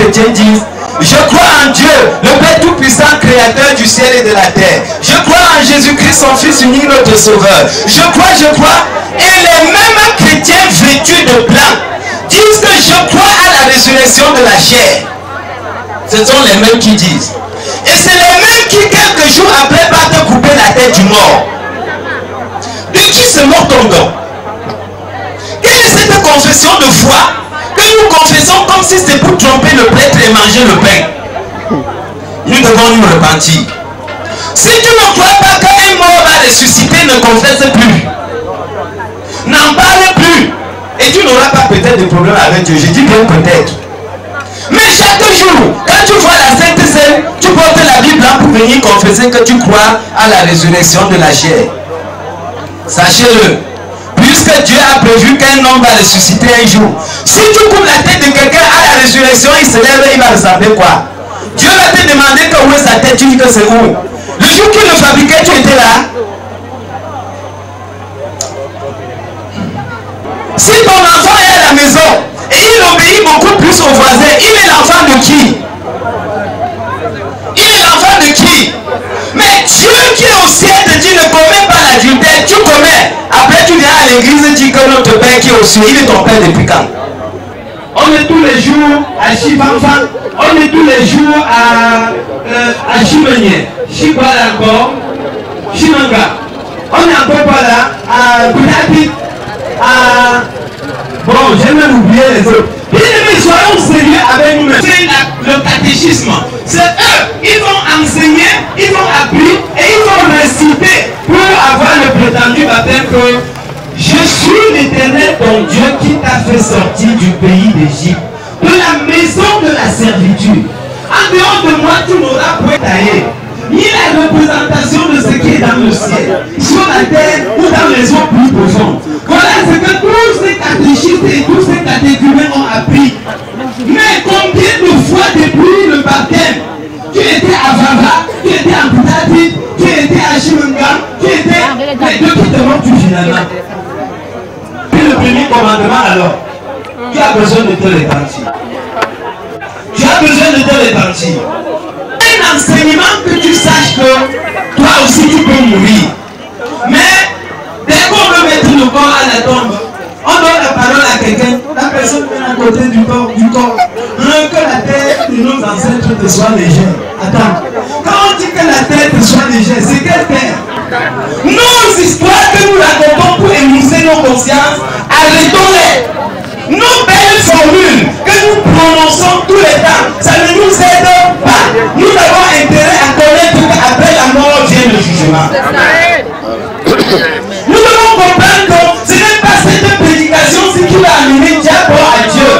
chrétiens disent, je crois en Dieu, le Père Tout-Puissant, Créateur du ciel et de la terre. Je crois en Jésus-Christ, son Fils unique, notre Sauveur. Je crois. Et les mêmes chrétiens vêtus de blanc disent que je crois à la résurrection de la chair. Ce sont les mêmes qui disent. Et c'est les mêmes qui, quelques jours après, partent couper la tête du mort. De qui se moque ton don? Quelle est cette confession de foi que nous confessons comme si c'était pour tromper le prêtre et manger le pain? Nous devons nous repentir. Si tu ne crois pas qu'un mort va ressusciter, ne confesse plus. N'en parle plus. Et tu n'auras pas peut-être de problème avec Dieu. Je dis bien peut-être. Mais chaque jour, quand tu vois la Sainte Seine, tu portes la Bible pour venir confesser que tu crois à la résurrection de la chair. Sachez-le. Puisque Dieu a prévu qu'un homme va ressusciter un jour. Si tu coupes la tête de quelqu'un à la résurrection, il se lève et il va ressembler quoi? Dieu va te demander que où est sa tête, tu dis que c'est où? Le jour qu'il le fabriquait, tu étais là. Si ton enfant est à la maison et il obéit beaucoup plus aux voisins, il est l'enfant de qui? Il est l'enfant de qui? Mais Dieu qui est au ciel te dit ne commets pas l'adultère, tu commets. Après tu viens à l'église et dis que notre Père qui est au ciel, il est ton Père depuis quand? On est tous les jours à Chifanfan, on est tous les jours à Chimenier, Chibala encore, Chimanga. On est encore pas là, à Goudapit, à... Bon, j'ai même oublié les autres. Bien aimés, soyons sérieux avec nous-mêmes. C'est le catéchisme. C'est eux, ils vont enseigner, ils vont apprendre et ils vont réciter pour avoir le prétendu baptême que je suis l'Éternel ton Dieu qui t'a fait sortir du pays d'Égypte, de la maison de la servitude. En dehors de moi, tu n'auras point taillé. Ni la représentation de ce qui est dans le ciel, sur la terre ou dans les eaux plus profondes. Voilà ce que tous ces catéchistes et tous ces catéchumènes ont appris. Mais combien de fois depuis le baptême, tu étais à Vava, tu étais à Boudati, tu étais à Chimanga, tu étais... Mais de qui te manques-tu finalement? Puis le premier commandement alors, tu as besoin de te repentir. Tu as besoin de te repentir. Un enseignement que tu saches que toi aussi tu peux mourir. Mais dès qu'on veut mettre le corps à la tombe, on donne la parole à quelqu'un, la personne vient à côté du corps. Que la tête de nos ancêtres te soit légère. Attends, quand on dit que la tête te soit légère, c'est quelle terre? Nos histoires que nous racontons pour émousser nos consciences, arrêtons-les. Nos belles formules que nous prononçons tous les temps, ça ne nous aide pas. Nous avons intérêt à connaître qu'après la mort vient le jugement. Nous devons comprendre que ce n'est pas cette prédication qui va amener diable à Dieu.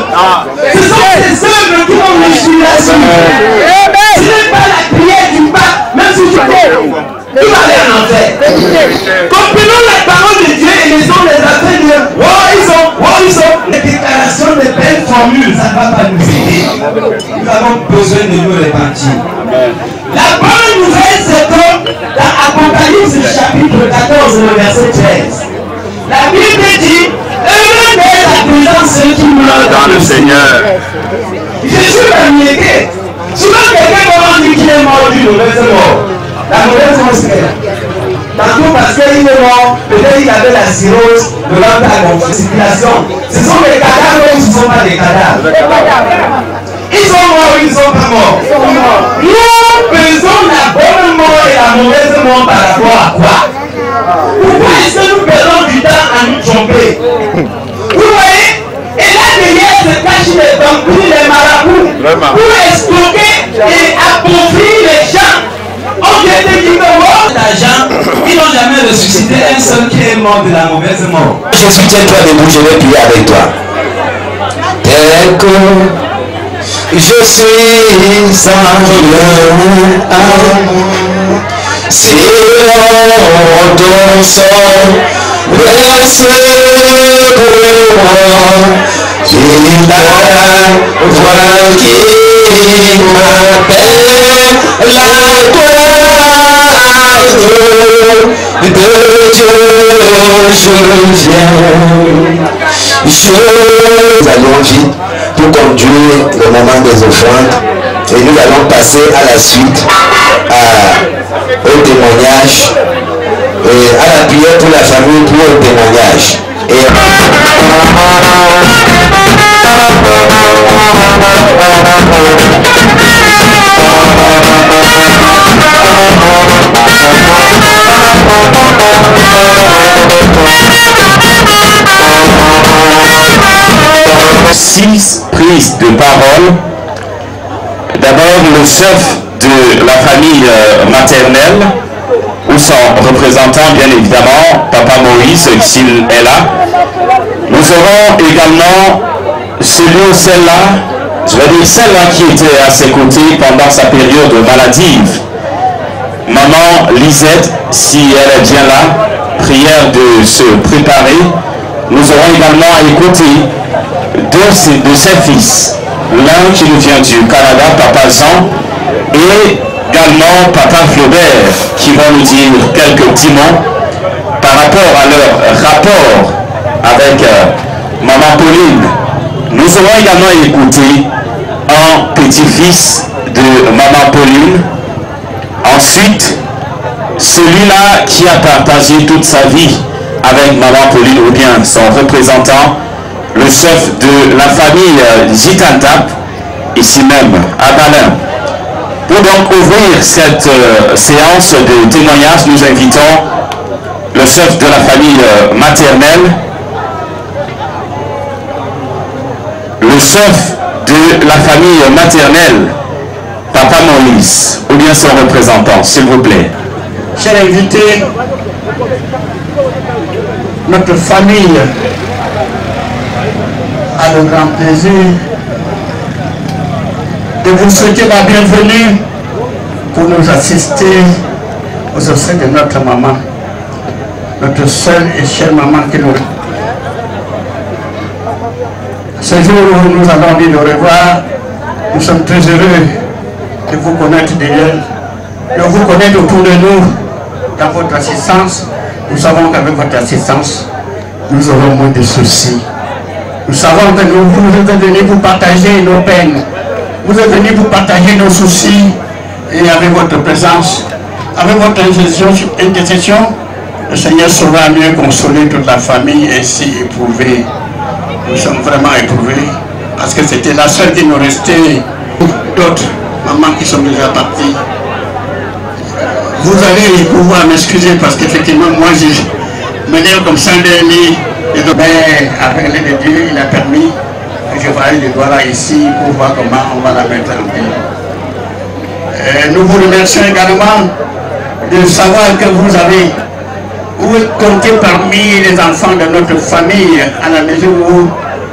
Ce sont ces œuvres qui vont l'inspiration. Ce n'est pas la prière du pape, même si tu peux. Il va aller en enfer. Comprenons la parole de Dieu et les hommes les affaires de ils ont les déclarations de belles formules, ça ne va pas nous aider. Nous avons besoin de nous repentir. La bonne nouvelle, c'est que dans Apocalypse chapitre 14, le verset 13, la Bible dit, heureux est la présence ceux qui meurent dans le Seigneur. Jésus l'a nié. Souvent quelqu'un va dire qu'il est mort d'une mauvaise mort. La mauvaise mort, c'est là. Tantôt parce qu'il est mort, peut-être il avait la cirrhose de la circulation. Ce sont des cadavres ou ce ne sont pas des cadavres. Ils sont morts ou ils ne sont pas morts. Nous pesons la bonne mort et la mauvaise mort par rapport à quoi? Pourquoi est-ce que nous perdons du temps à nous tromper? Vous voyez? Et là derrière se cachent les vampires, les marabouts, pour escroquer et appauvrir les gens. On vient de dire que mort d'argent, ils n'ont jamais ressuscité un seul qui est mort de la mauvaise mort. Jésus, tiens-toi debout, je vais prier avec toi. Tel que je suis sans le amour, si on donne son reste de moi, il a voix qui m'appelle la gloire de Dieu, je viens. Nous allons vite. pour conduire le moment des offrandes. Et nous allons passer à la suite au témoignage et à la prière pour la famille pour le témoignage. Six prises de parole. D'abord, le chef de la famille maternelle, ou son représentant, bien évidemment, Papa Moïse, s'il est là. Nous aurons également celui ou celle-là, je vais dire celle-là qui était à ses côtés pendant sa période maladive. Maman Lisette, si elle est bien là, prière de se préparer. Nous aurons également à écouter deux de ses fils. L'un qui nous vient du Canada, Papa Jean, et également Papa Flaubert, qui vont nous dire quelques petits mots par rapport à leur rapport avec Maman Pauline. Nous aurons également écouté un petit-fils de Maman Pauline. Ensuite, celui-là qui a partagé toute sa vie avec Maman Pauline, ou bien son représentant, le chef de la famille Jitantap, ici même à Balin. Pour donc ouvrir cette séance de témoignage, nous invitons le chef de la famille maternelle, le chef de la famille maternelle, Papa Moïse, ou bien son représentant, s'il vous plaît. Cher invité, notre famille a le grand plaisir de vous souhaiter la bienvenue pour nous assister aux obsèques de notre maman, notre seule et chère maman qui nous... Ce jour où nous avons dit de revoir, nous sommes très heureux de vous connaître d'elle, de vous connaître autour de nous, dans votre assistance. Nous savons qu'avec votre assistance, nous aurons moins de soucis. Nous savons que vous êtes venus pour partager nos peines. Vous êtes venus pour partager nos soucis. Et avec votre présence, avec votre intercession, le Seigneur saura mieux consoler toute la famille ainsi éprouvée. Nous sommes vraiment éprouvés parce que c'était la seule qui nous restait. D'autres mamans qui sont déjà parties. Vous allez pouvoir m'excuser parce qu'effectivement, moi, je me lève comme ça dernier. Mais avec l'aide de Dieu, il a permis que je voie les doigts là ici pour voir comment on va la mettre en vie. Nous vous remercions également de savoir que vous comptez parmi les enfants de notre famille à la mesure où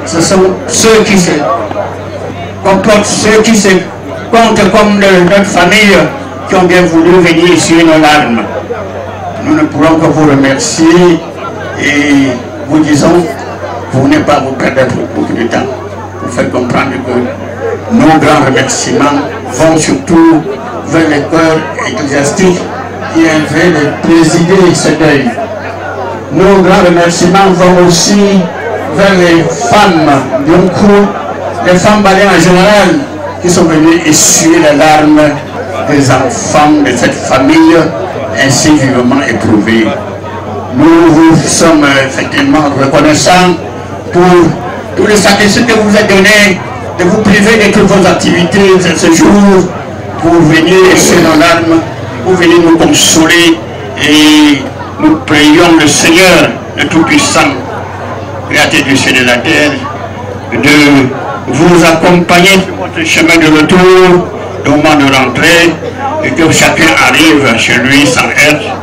ce sont ceux qui se comportent, ceux qui se comptent comme de notre famille qui ont bien voulu venir essuyer nos larmes. Nous ne pourrons que vous remercier et vous disons, vous n'êtes pas vous perdre beaucoup de temps. Vous faites comprendre que nos grands remerciements vont surtout vers les cœurs ecclésiastiques qui avaient de présider ce deuil. Nos grands remerciements vont aussi vers les femmes d'un coup, les femmes balayées en général, qui sont venues essuyer les larmes des enfants de cette famille ainsi vivement éprouvée. Nous vous sommes effectivement reconnaissants pour tous les sacrifices que vous avez donnés, de vous priver de toutes vos activités ce jour, pour venir essuyer nos larmes, pour venir nous consoler, et nous prions le Seigneur, le Tout-Puissant, Créateur du ciel et de la terre, de vous accompagner sur votre chemin de retour, au moment de rentrée, et que chacun arrive chez lui sans heurts,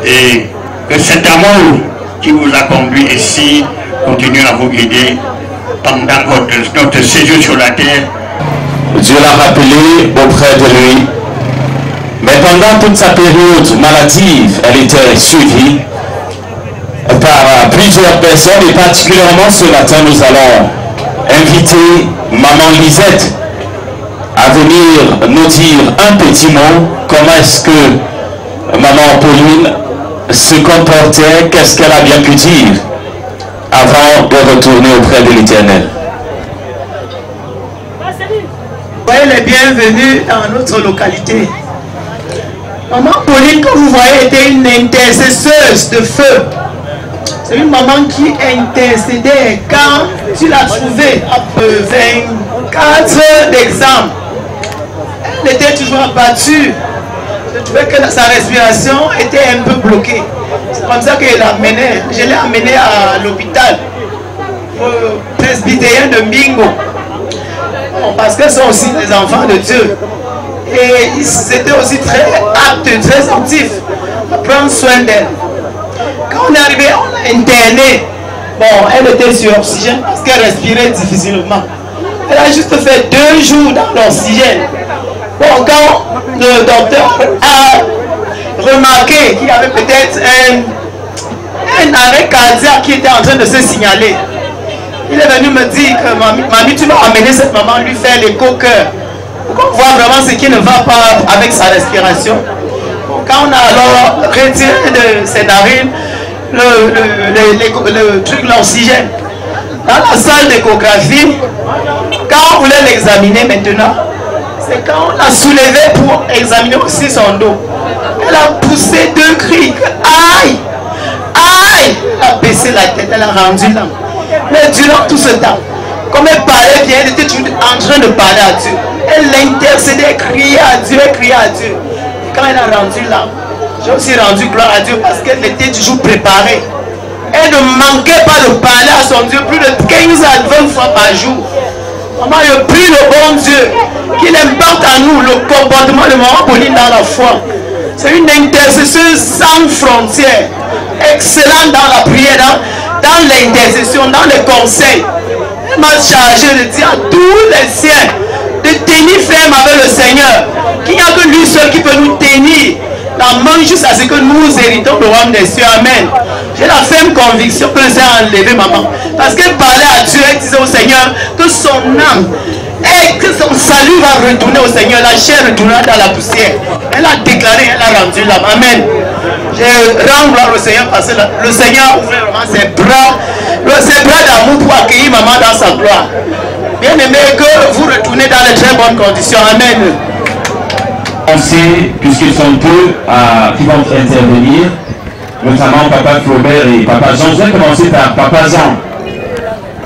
et que cet amour qui vous a conduit ici continue à vous guider pendant notre séjour sur la terre. Dieu l'a rappelé auprès de lui. Mais pendant toute sa période maladive, elle était suivie par plusieurs personnes, et particulièrement ce matin, nous allons inviter Maman Lisette à venir nous dire un petit mot. Comment est-ce que Maman Pauline se comportait, qu'est-ce qu'elle a bien pu dire avant de retourner auprès de l'Éternel. soyez les bienvenus dans notre localité. Maman Pauline, comme vous voyez, était une intercesseuse de feu. C'est une maman qui intercédait quand tu l'as trouvée après 24 heures d'examen. Elle était toujours abattue. Je trouvais que sa respiration était un peu bloquée. C'est comme ça que je l'ai amenée à l'hôpital, au presbytérien de Mbingo. Bon, parce qu'elles sont aussi des enfants de Dieu. Et ils étaient aussi très aptes, très actifs à prendre soin d'elle. Quand on est arrivé, on l'a internée. Bon, elle était sur oxygène parce qu'elle respirait difficilement. Elle a juste fait 2 jours dans l'oxygène. Bon, quand le docteur a remarqué qu'il y avait peut-être un arrêt cardiaque qui était en train de se signaler, il est venu me dire que mamie, tu vas amener cette maman lui faire l'écho-cœur pour qu'on voit vraiment ce qui ne va pas avec sa respiration. Bon, quand on a alors retiré de ses narines le truc, l'oxygène, dans la salle d'échographie, quand on voulait l'examiner maintenant, c'est quand on l'a soulevé pour examiner aussi son dos. Elle a poussé 2 cris. Aïe! Aïe! Elle a baissé la tête, elle a rendu l'âme. Mais durant tout ce temps, comme elle parlait bien, elle était toujours en train de parler à Dieu. Elle intercédait, criait à Dieu, criait à Dieu. Et quand elle a rendu l'âme, j'ai aussi rendu gloire à Dieu parce qu'elle était toujours préparée. Elle ne manquait pas de parler à son Dieu plus de 15 à 20 fois par jour. Maman, je prie le bon Dieu qu'il impacte en nous le comportement de maman Pauline dans la foi. C'est une intercesseuse sans frontières, excellente dans la prière, dans l'intercession, dans les conseils. Elle m'a chargé de dire à tous les siens de tenir ferme avec le Seigneur, qu'il n'y a que lui seul qui peut nous tenir la main jusqu'à ce que nous héritons le royaume des cieux. Amen. J'ai la ferme conviction que le Seigneur a enlevé maman. Parce qu'elle parlait à Dieu, elle disait au Seigneur que son âme et que son salut va retourner au Seigneur. La chair retournera dans la poussière. Elle a déclaré, elle a rendu l'âme. Amen. Je rends gloire au Seigneur parce que le Seigneur ouvre vraiment ses bras d'amour pour accueillir maman dans sa gloire. Bien aimé, que vous retournez dans les très bonnes conditions. Amen. Puisqu'ils sont peu qui vont intervenir, notamment Papa Flaubert et Papa Jean. Je vais commencer par Papa Jean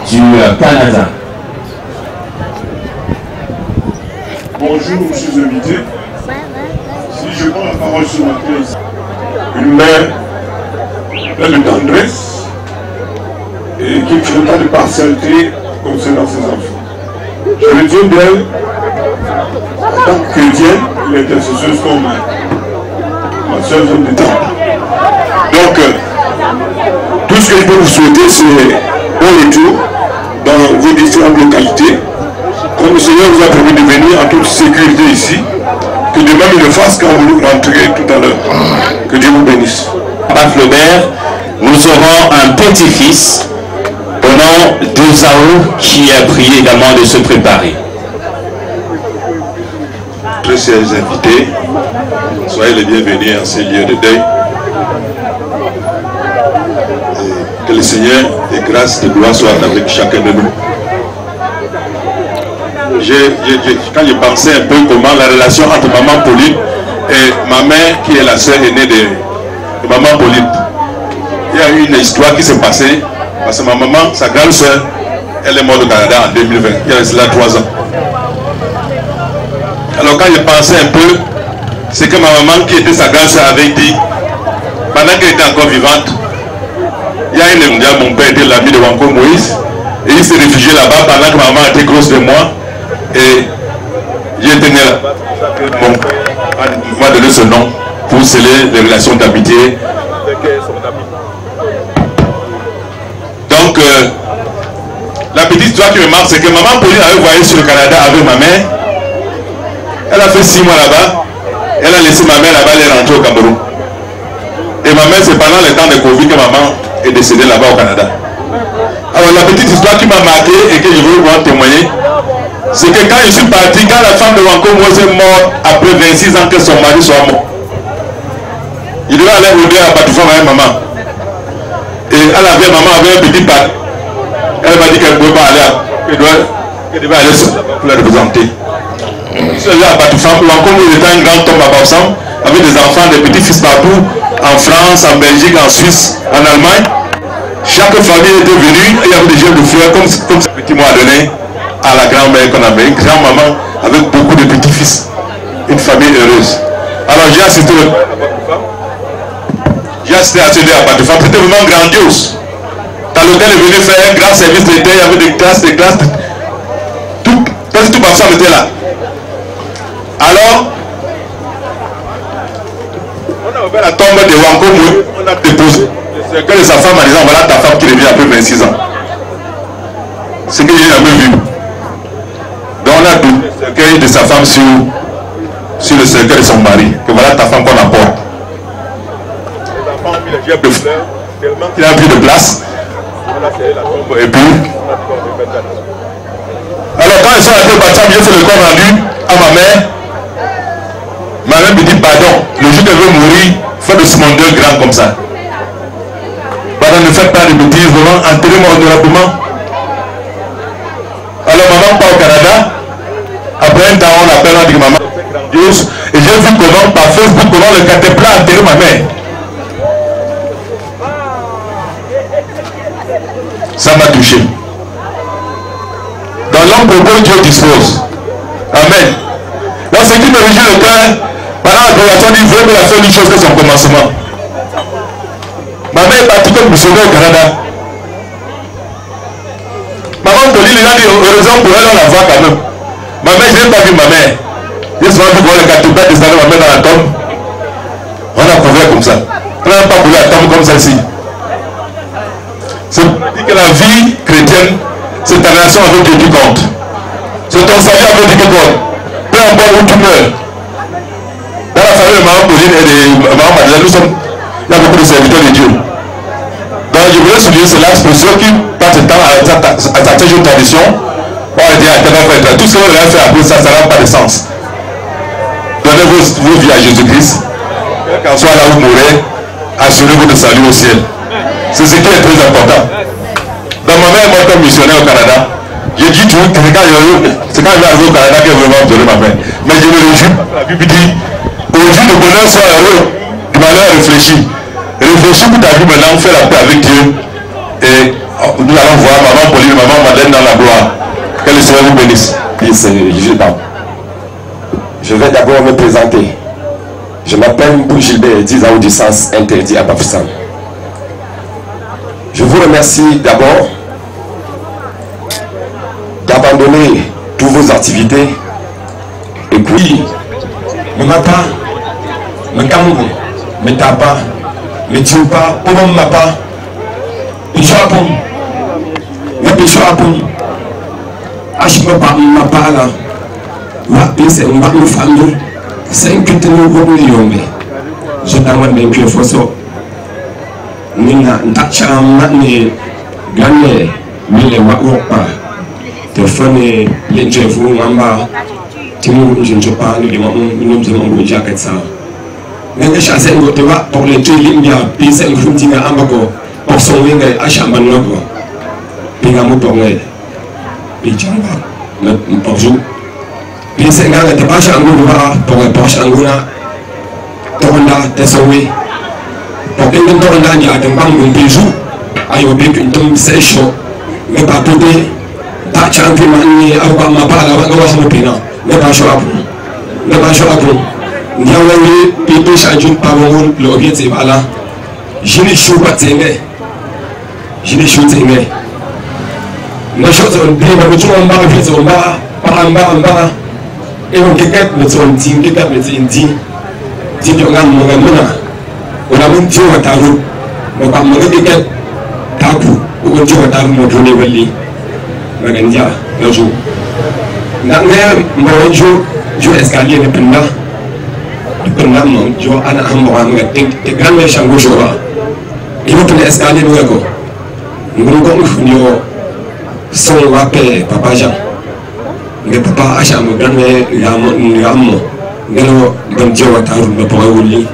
du Canada. Bonjour, chers invités. Si je prends la parole ce matin, une mère pleine de tendresse et qui ne fait pas de partialité concernant ses enfants. Je le dis d'elle, en tant que chrétienne, il est intercesseuse comme ma soeur homme de temple. Donc, tout ce que je peux vous souhaiter, c'est bon retour dans vos différentes localités. Comme le Seigneur vous a permis de venir en toute sécurité ici, que demain il le fasse quand vous rentrez tout à l'heure. Que Dieu vous bénisse. Papa Flaubert, nous aurons un petit-fils au nom de Zao qui a prié également de se préparer. Très chers invités, soyez les bienvenus en ces lieux de deuil. Et que le Seigneur de grâce et de gloire soit avec chacun de nous. Quand je pensais un peu comment la relation entre maman Pauline et ma mère, qui est la sœur aînée de maman Pauline, il y a eu une histoire qui s'est passée parce que ma maman, sa grande sœur, elle est morte au Canada en 2020, il y a cela 3 ans. Alors quand je pensais un peu, c'est que ma maman qui était sa grande sœur avait dit, pendant qu'elle était encore vivante, il y a une mondiale, mon père était l'ami de Wanko Moïse, et il s'est réfugié là-bas pendant que ma maman était grosse de moi, et j'étais né là-bas. Mon père m'a donné ce nom pour sceller les relations d'amitié. Donc, la petite histoire qui me marque, c'est que maman Pauline avait voyagé sur le Canada avec ma mère. Elle a fait 6 mois là-bas. Elle a laissé ma mère là-bas, elle est rentrée au Cameroun. Et ma mère, c'est pendant le temps de Covid que maman est décédée là-bas au Canada. Alors la petite histoire qui m'a marqué et que je veux vous en témoigner, c'est que quand je suis parti, quand la femme de Wanko Moïse est morte après 26 ans que son mari soit mort, il devait aller au à Batoufan avec maman. Et maman avait un petit pas. Elle m'a dit qu'elle ne pouvait pas aller, qu'elle devait aller pour la représenter. Celui à Batoufam, ou encore nous étions un grand homme à Bafsam, avec des enfants, des petits-fils partout, en France, en Belgique, en Suisse, en Allemagne. Chaque famille était venue, et il y avait des jeunes de fleurs, comme ce petit mot a donné à la grand-mère qu'on avait, une grand-maman avec beaucoup de petits-fils. Une famille heureuse. Alors j'ai assisté à celui à Batoufam, c'était vraiment grandiose. Quand l'hôtel est venu faire un grand service d'été, il y avait des classes, presque tout Bafsam était là. Alors, on a ouvert la tombe de Wanko, on a déposé le cercueil de sa femme en disant voilà ta femme qui devient après 26 ans. C'est ce que j'ai jamais vu. Donc on a doublé le cercueil de sa femme sur le cercueil de son mari. Que voilà ta femme qu'on apporte. Les enfants ont mis les gerbes de fleurs, tellement qu'il a pris de place. On a serré la tombe et puis. Alors quand ils sont arrivés au Bafsam, j'ai fait le corps rendu à ma mère. Ma mère me dit pardon, le jour qu'elle veut mourir, faut de ce monde grand comme ça. Pardon, ne faites pas de bêtises, vraiment, enterrez-moi honorablement. Alors maman part au Canada. Après un temps, on appelle, on dit que maman est grandiose. Et j'ai vu comment, par Facebook, comment le Catepla a enterré ma mère. Ça m'a touché. Dans l'homme propos, Dieu dispose. Amen. Donc ce qui me réjouit le cœur, pendant la préparation du vœu, il a fait une chose que son commencement. Ma mère est partie comme missionnaire au Canada. Maman Pauline, il a dit heureusement pour elle, on la voit quand même. Ma mère, je n'ai pas vu ma mère. J'ai souvent vu voir le Catepla descendre ma mère dans la tombe. On a couvert comme ça. On n'a pas couvert la tombe comme celle-ci. C'est pour dire que la vie chrétienne, c'est ta relation avec Dieu qui compte. C'est ton salut avec Dieu qui compte. Peu importe où tu meurs. Dans la famille de Maman Pauline et de Maman Madeleine, il y a beaucoup de serviteurs de Dieu. Donc je voulais souligner cela pour ceux qui passent le temps à attacher une tradition. On va dire à tout ce que vous avez fait après ça, ça n'a pas de sens. Donnez vos vies à Jésus-Christ. Quel qu'en soit là où vous mourrez, assurez-vous de salut au ciel. C'est ce qui est très important. Donc ma mère est morte comme missionnaire au Canada. J'ai dit toujours que c'est quand je vais arriver au Canada qu'elle veut vraiment pleurer ma mère. Mais je me réjouis. La Bible dit, au jour du bonheur, sois heureux. Du malheur, réfléchis. Réfléchis pour ta vie maintenant, fais la paix avec Dieu. Et nous allons voir maman Pauline, maman Madeleine dans la gloire. Que le Seigneur vous bénisse. Je vais d'abord me présenter. Je m'appelle Mbou Gilbert, 10 ans du sens interdit à Bafoussam. Je vous remercie d'abord d'abandonner toutes vos activités et puis me mata, me kamou, me tapa, me tioupa, pour mapa, pichapum, me pichapum, ashma pa mapa là, ma pisse ma famille, 5 millions. Je t'amène d'un pied fosso. Nina ntacha matne gane mile waopa te fane lenjefu ngamba timu njopa ni mamu minumze mamu jacket sa nanga chase ngote wa pour les tuli mbia pisa ngfuntinga ambako pour son wenga ashamba nobo pinga mutonge pichanga na porju pisa nganga te pasha ngura pour pasha ngura tonda tesowe pour que nous donnions à des membres de jour, à y obéir une tombe sèche, mais pas tout est, pas chanter manier, à quoi ma part, à quoi je me pénal, mais pas choix pour, mais pas choix pour. Nous avons eu, puis changer par mon le objet c'est là. Je ne suis pas t'aimer, je ne suis t'aimer. Les choses sont bien, mais tout le monde va faire son bas, par en bas, et on quelqu'un me son dit, quelqu'un me dit, on a mon amour. On a mon Dieu à Tarou, on va me dire Taku, ou on Dieu à Tarou, mon journée Valley, Magandia, le jour. Nanger, mon jour, Dieu escalier de Penda, du Penda, mon Dieu, Anna Hamboran, des grands méchants Goujoa. Il faut que l'escalier nous écho. Nous avons son rappel, Papa Jean. Mais Papa Acham, grand mère, Ramon, Galo, bon Dieu à Tarou, le Poéoli.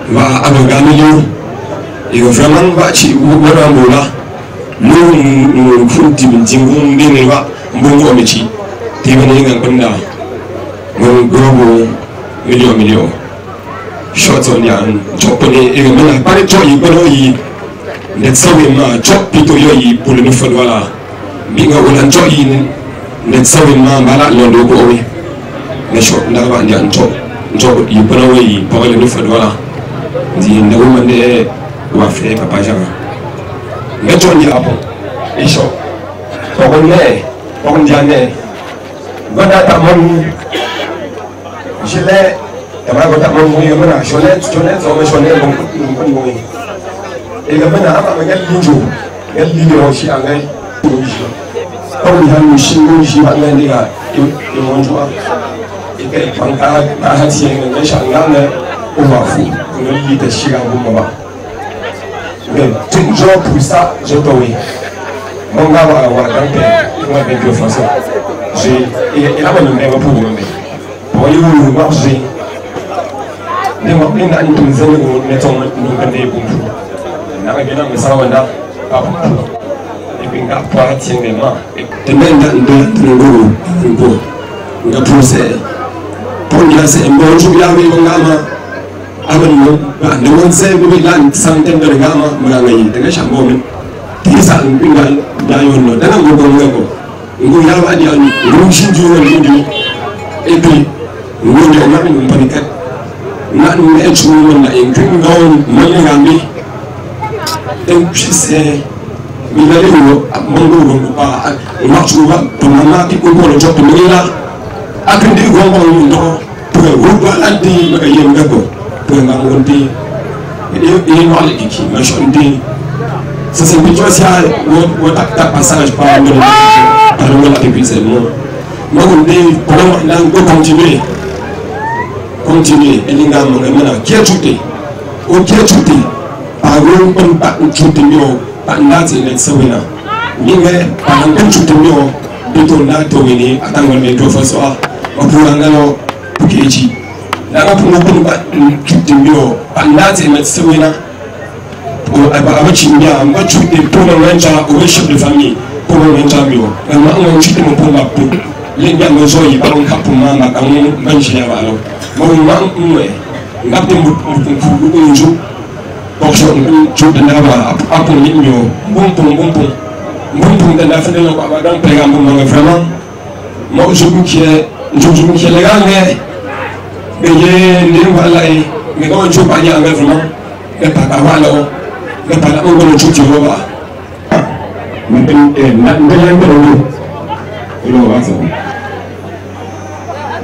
Va abogami yo et vraiment va ci wona mola lu funti min jingu ngene wa mbongo mechi te woni ngan banda million. Short on yan, chop on it, et maintenant, pas les choix, il y net sawima chop pito yoyi pour le fo wala binga wala joyi net sawima bala londo ko wi ne shop ndawa ndan chop chop yi bana wi pour le fo wala di ndaw mande wa fe papa jama ne joni apo e shop ko ne ko ndiane goda ta mon jele tama goda mon mo yomana jolet so me jolet bon et le mana ama ngal linjo shi angai ko ni halu shi no shi ba ngai diga e mon joa e ke panka ba hati ngai shanga ne o va fu ngal li de shi ga bu ba mais toujours pour ça je t'oui mon gars wa dans pe moi ben que français j'ai et là on est pour moi pour you marcher ne mo ni na ni tunzeni ko ne ton no kande ko nanga gena mesawanda apo ipinga kwa tiengema temenda ndenguru ngo nga pose ponja se mbonju yawe ngama abano ba ndonse bi lan santen de ngama manga yi daga shambo min tisa mpinga dayo no dana ngo ngako ngo yawa adi an ngo shinju wal indi et puis ngo de ngami mpanikat nan ne chu na impinga mali ngambi donc c'est il a eu mon pas marche pour maman qui comprend le job de là après des grands moments pour voir la dit il y a un gars pour maman dit il est noir les qui machin dit ça c'est une situation où ta passage par le la depuis c'est moi on dit pour continuer et les gars maintenant qui a chuté ou qui a chuté agro pun pak chutimio pak ndati net sawina minge pan chutimio bito na to wini atangol me to faso opurangalo pukeji daga pun pak chutimio pak ndati net sawina o aba chimbia mba chuti pour menja au chef de famille pour menja mio ma on chutimo pour ma pour lenga mozo yi ba on kapu mama kamu banji ya balo mo ma mwe ngapte mu nju boxon chu de nava apo minyo bumpum de la fene ko abadan pega mo vraiment mo jogu ki le gange be ye ni wala e me ko chu pa ya vraiment e pa ka wala o me pa la o no chu ti roba me ben na ndelen do lo wa so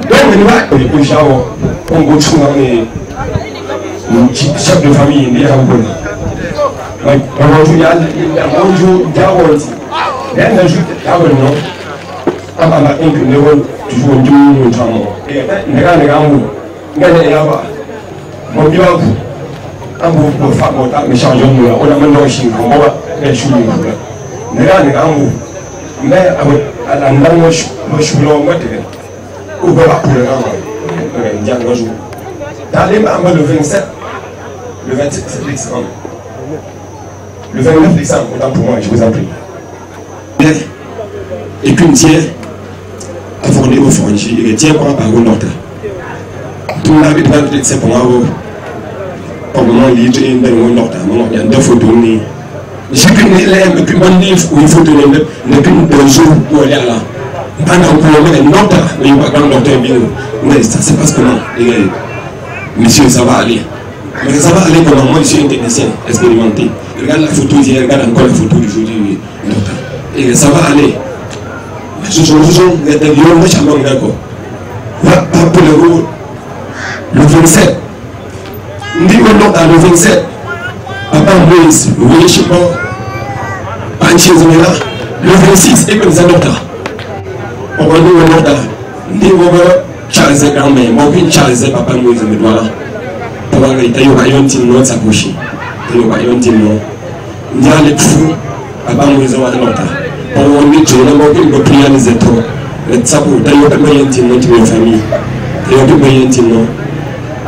donc ni wa ko jawo on go chu na chef de famille ni ha ko like on ya bonjour jawolti den na jute jawol no ama na inku ne won toujours ndu tamo e ndega ngu ngane ya ba mo biwa ku ambu ko fa mo ta me change mo la ona man no shin ko mo ba ne shuli ko ndega ngu me ala ndan mo shulo mo te ko ba pour le ngam njango ju d'aller à le 27 le 27 décembre le 29 décembre autant pour moi je vous en prie et puis tiens à fournir vos fournitures et tiens quoi par une autre tout le monde a peut-être c'est pour moi pour le moment il y a une autre il y a deux photos j'ai qu'une élève et puis mon livre où il faut donner ne qu'une 2 jours pour aller là pendant pour le moment une autre mais il va pas docteur bien mais ça se passe comment monsieur ça va aller mais ça va aller comment moi je suis un technicien expérimenté regarde la photo hier regarde encore la photo d'aujourd'hui et ça va aller je le 27 le 27 papa Moïse vous voyez chez moi le 26 et comme ça on va nous Charles grand-mère, mon père Charles papa Moïse me doit là. Papa il taille au rayon tin non sa couche. Taille au rayon tin non. Il y a les fous papa Moïse va là. Pour on dit je ne m'occupe de prier les étoiles. Le sapo taille au rayon tin non de famille. Taille au rayon tin non.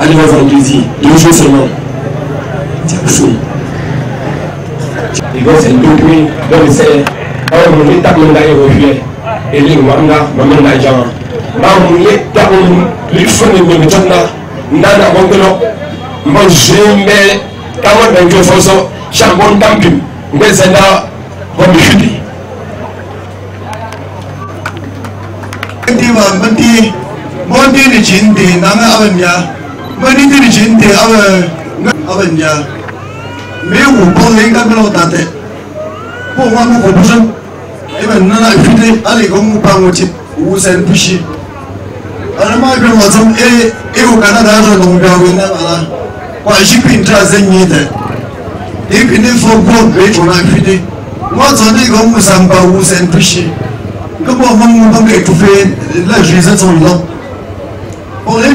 Allez au vendredi, 2 jours seulement. Tiens fou. Il va c'est depuis dans le c'est on est tapé dans les refus et les manga maman la gens Mamouye, Tarouni, l'Ifone, Mimitana, Nana Mongolo, Mojime, Tawon Benjofoso, Chambon Tampim, Bezena, Romifidi. Monday the Jindi, Nana Avanya, Monday the Jindi, Avanya, Mew, Bowling, Tate, Pomamu Proposition, even Nana Fide, Ali Gomu Pamuchi, who sent Pushy. And my grandmother, Canada, Longa, while she couldn't translate it. They couldn't for both great when I fide. What's on the Gomu Samba who sent Pushy? Come on, Mamu to pay la justice on law. On est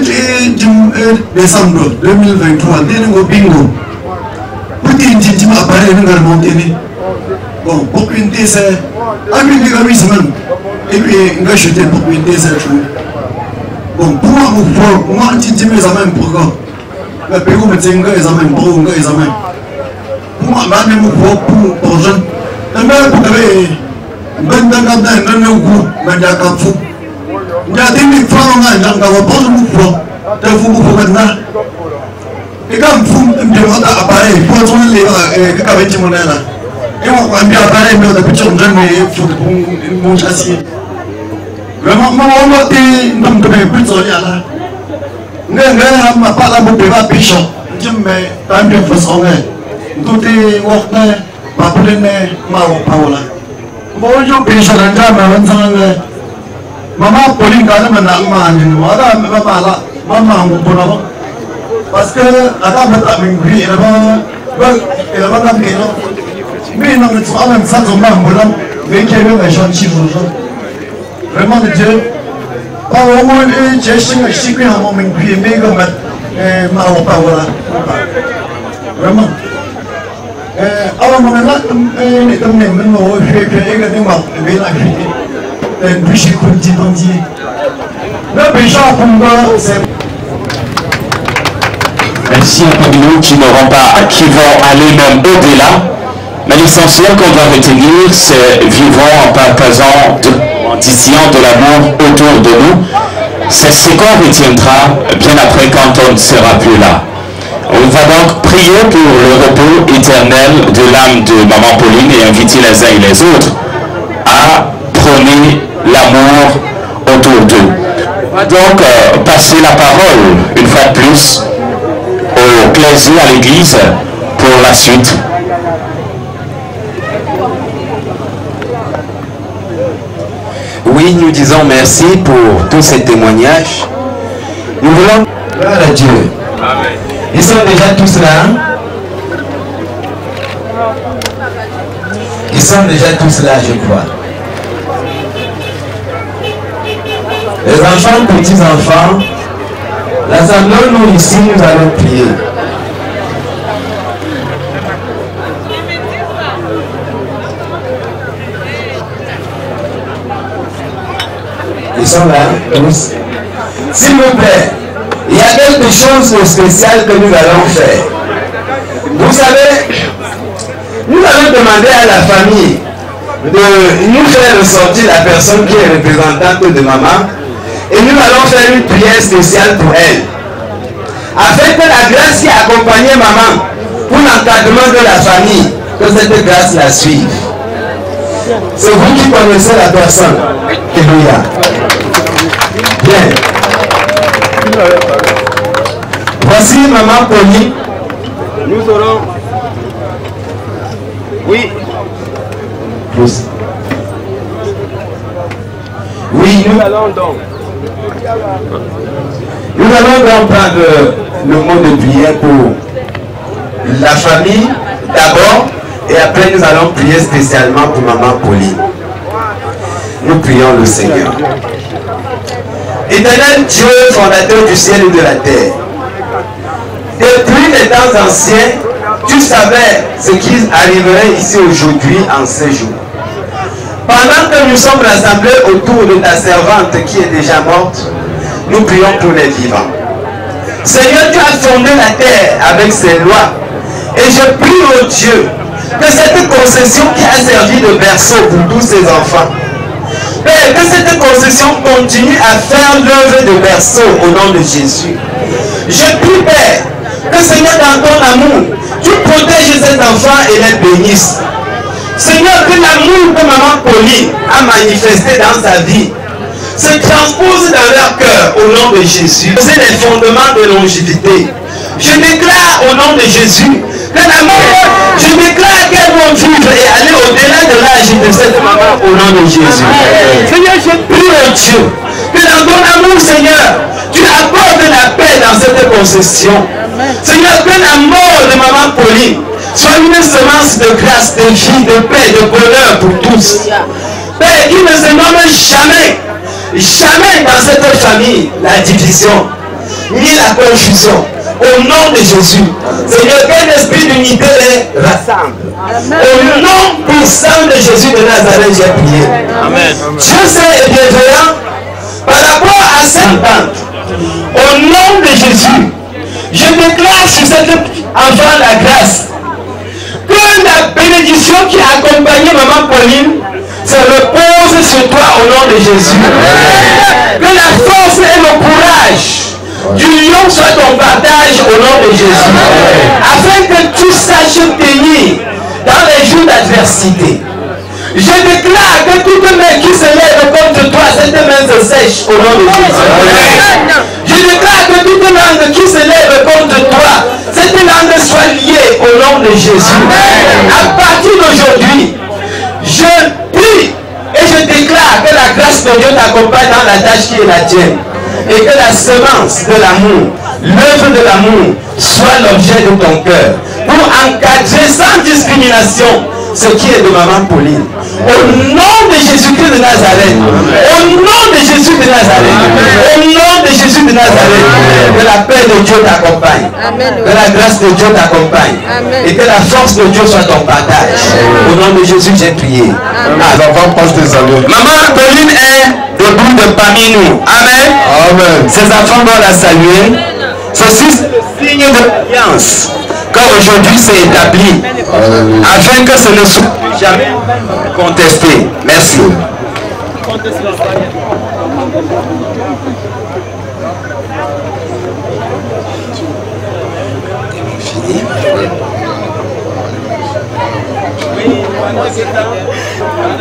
décembre 2023, nous bingo. Petit petit appareil nous allons monter. Bon, pour une décès, avec les gouvernements, et puis on va jeter pour une décès. Bon, pour moi, petit mes amis pour quoi? Mais pour me dire que les amis pour les amis. Pour moi, même pour jeune. Mais pour que ben dan dan ku ben da ka fu ya tin ni fa nga dan ka wa pon mu fo te fu mu fo na e ka fu mbe wa da apare po to le ka ben ti mo na la e mo kwa mbi apare me da picho ndan me fu de mo chasi vraiment mo ti ndam to me picho ya la nga ma pa la mo be ba picho jimme tan bi fo so nge ndote wo na pa pulene ma wo pa wala Bonjour, Péchalanja, Maman Pauline, quand même, maman, parce que, à la bête à Mingui, elle va dans les noms. Mais non, mais tu as même ça, ton maman, mais qui est même un gentil, vraiment de Dieu. Pas au moins, j'ai cherché un chic à mon Mingui, mais comme ma voilà. Vraiment. Alors, mon là, merci à tous nous qui n'auront pas, qui vont aller même au-delà. Mais l'essentiel qu'on doit retenir, c'est vivons en partageant, en disant de l'amour autour de nous. C'est ce qu'on retiendra bien après quand on ne sera plus là. On va donc prier pour le repos éternel de l'âme de Maman Pauline et inviter les uns et les autres à prôner l'amour autour d'eux. On va donc passer la parole une fois de plus au clergé à l'église pour la suite. Oui, nous disons merci pour tous ces témoignages. Nous voulons gloire à Dieu. Amen. Ils sont déjà tous là. Ils sont déjà tous là, je crois. Les enfants, petits-enfants, l'assemblée, nous ici, nous allons prier. Ils sont là, tous. S'il vous plaît, il y a quelque chose de spécial que nous allons faire. Vous savez, nous allons demander à la famille de nous faire ressortir la personne qui est représentante de maman et nous allons faire une prière spéciale pour elle. Afin que la grâce qui a accompagné maman pour l'encadrement de la famille, que cette grâce la suive. C'est vous qui connaissez la personne. Alléluia. Bien. Voici Maman Pauline. Nous aurons. Oui. Plus. Oui, nous allons donc. Nous allons donc prendre le mot de prière pour la famille d'abord et après nous allons prier spécialement pour Maman Pauline. Nous prions le Seigneur. Éternel Dieu, fondateur du ciel et de la terre, depuis les temps anciens, tu savais ce qui arriverait ici aujourd'hui en ces jours. Pendant que nous sommes rassemblés autour de ta servante qui est déjà morte, nous prions pour les vivants. Seigneur, tu as fondé la terre avec ses lois. Et je prie au Dieu que cette concession qui a servi de berceau pour tous ces enfants Père, que cette concession continue à faire l'œuvre de berceau au nom de Jésus. Je prie, Père, que Seigneur, dans ton amour, tu protèges cet enfant et les bénisses. Seigneur, que l'amour que maman Pauline a manifesté dans sa vie se transpose dans leur cœur au nom de Jésus. C'est les fondements de longévité. Je déclare au nom de Jésus que l'amour, je déclare qu'elles vont vivre et aller au-delà de l'âge de cette maman au nom de Jésus. Seigneur, je prie au Dieu que dans ton amour, Seigneur, tu apportes la paix dans cette concession. Seigneur, que la mort de maman Pauline soit une semence de grâce, de vie, de paix, de bonheur pour tous. Père, qu'il ne se nomme jamais dans cette famille la division, ni la confusion. Au nom de Jésus, Seigneur, quel esprit d'unité les rassemble. Au nom puissant de Jésus de Nazareth, j'ai prié. Amen. Dieu saint et bienveillant, par rapport à cette entente, au nom de Jésus, je déclare sur cet enfant la grâce, que la bénédiction qui a accompagné maman Pauline se repose sur toi au nom de Jésus. Que la force et le courage du lion soit ton partage au nom de Jésus. Afin que tu saches tenir dans les jours d'adversité. Je déclare que toute main qui se lève contre toi, cette main se sèche au nom de Jésus. Je déclare que toute langue qui se lève contre toi, cette langue soit liée au nom de Jésus. À partir d'aujourd'hui, je prie et je déclare que la grâce de Dieu t'accompagne dans la tâche qui est la tienne. Et que la semence de l'amour, l'œuvre de l'amour, soit l'objet de ton cœur. Pour encadrer sans discrimination ce qui est de maman Pauline. Au nom de Jésus-Christ de Nazareth. Au nom de Jésus de Nazareth. Au nom de Jésus de Nazareth. Que la paix de Dieu t'accompagne. Que la grâce de Dieu t'accompagne. Et que la force de Dieu soit ton partage. Au nom de Jésus, j'ai prié. Les enfants passent des saluts. Maman Pauline est debout de parmi nous. Amen. Amen. Ses enfants doivent la saluer. Ceci, c'est le signe de l'alliance. Qu'aujourd'hui c'est établi. Afin que ce ne soit jamais contesté. Merci.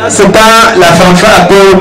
Ce temps, la fanfare peut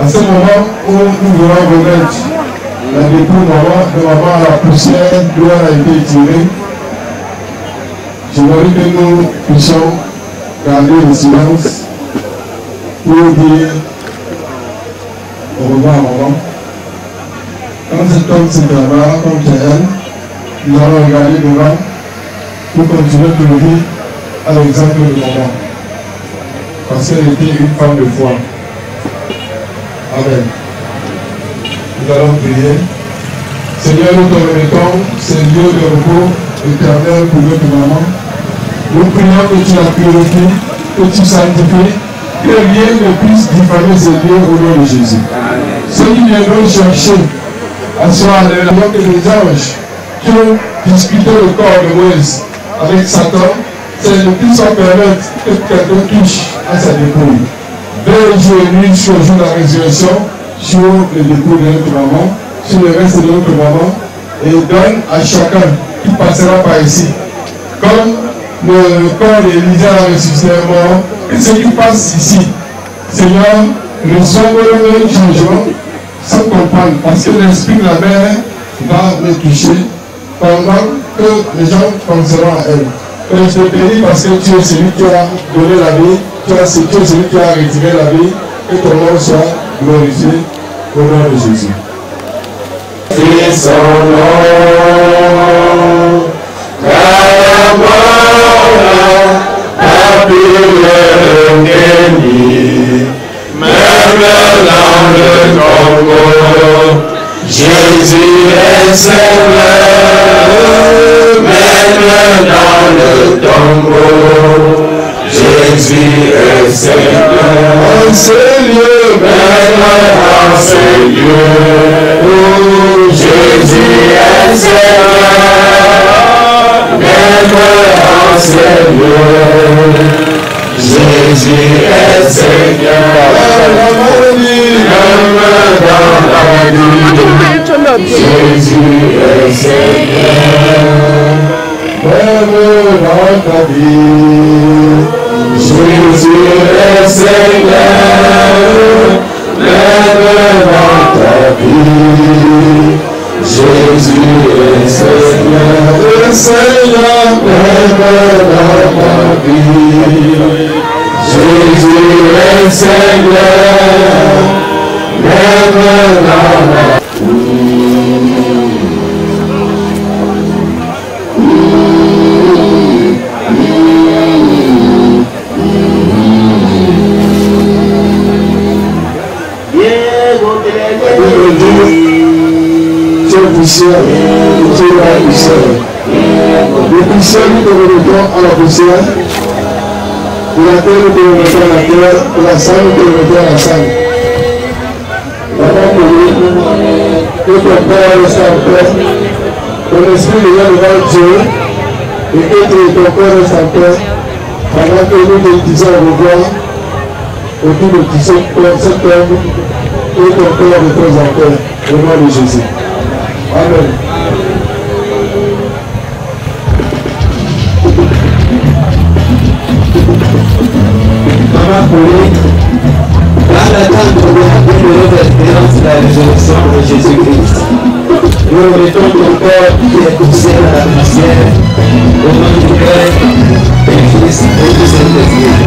ce moment où nous voulons remettre la dépôt de maman à la poussière d'où elle a été tirée, j'aimerais que nous puissions garder le silence pour dire au revoir à maman. Quand cet homme se tiendra comme c'est elle, nous allons regarder devant pour continuer de le vivre à l'exemple de maman. Parce qu'elle était une femme de foi. Amen. Nous allons prier. Seigneur, nous te remettons ces lieux de repos éternel pour notre maman. Nous prions que tu la purifies, que tu sanctifies, que rien ne puisse diffamer ces lieux au nom de Jésus. Ceux qui viendront chercher à soir que les anges qui ont disputé le corps de Moïse avec Satan, c'est de plus en permettre que quelqu'un touche à sa dépouille. Veille jour et nuit sur le jour de la résurrection, sur les dépouilles de notre maman, sur le reste de notre maman, et donne à chacun qui passera par ici, comme le corps d'Élisée a ressuscité mort, que ceux qui passent ici, Seigneur, reçoivent le changement sans comprendre, parce que l'esprit de la mère va me toucher pendant que les gens penseront à elle. Et je te bénis parce que tu es celui qui a donné la vie, tu es celui qui a retiré la vie, que ton nom soit glorifié au nom de Jésus. Et son nom, la mort a pu le gagner, même dans le tombeau, Jésus est Seigneur, même dans le tombeau, Jésus est Seigneur, en ces lieux, même en ces lieux, où Jésus est Seigneur, même en ces lieux, Jésus est Seigneur, même dans la vie, Jésus est Seigneur, même dans ta vie, Jésus est Seigneur, même dans ta vie, Jésus est Seigneur, Seigneur, même dans ta vie, Jésus est Seigneur, même dans la poussière, tu es la poussière. Le poussière, nous te remettons à la poussière. De la terre, nous te remettons à la terre. De la salle, nous te remettons à la salle. Maman Marie, que ton Père reste en paix. Ton esprit est devant Dieu. Et que ton corps reste en paix. Pendant que nous te disons au revoir, autour de cet homme, que ton corps repose en paix. Au nom de Jésus. Amen. Maman Pauline, dans l'attente de l'espérance de la résurrection de Jésus-Christ, nous remettons ton corps qui est poussé à la poussière, au nom du Père, du Fils et du Saint-Esprit.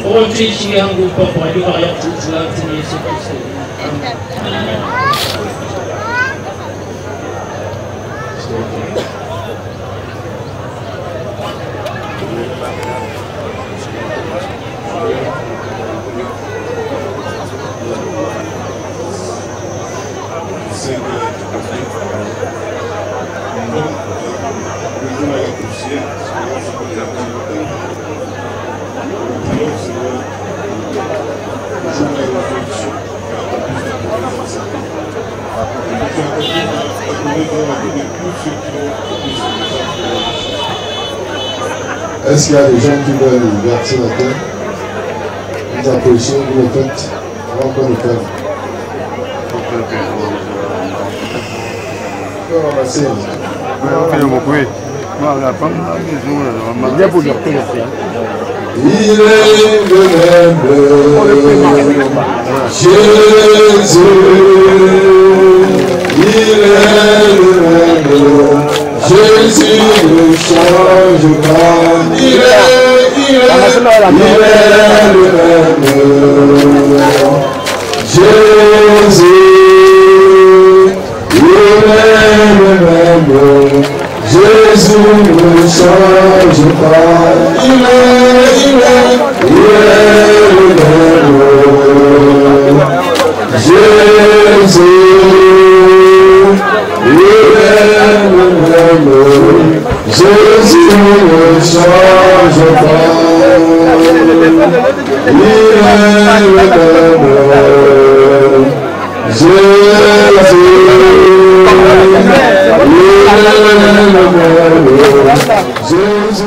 Ochichi yangu papa ndio ya kutuza tini Yesu Kristo. Est-ce qu'il y a des gens qui veulent verser la terre? Vous approchez, vous le faites. On va encore le faire. On va ramasser. Il est le même Jésus, il est le même Jésus ne change pas, il est le même Jésus, il est le même Jésus ne change pas, il est le même Jésus, il est le même Jésus ne change pas, il est le même Jésus. Jesus.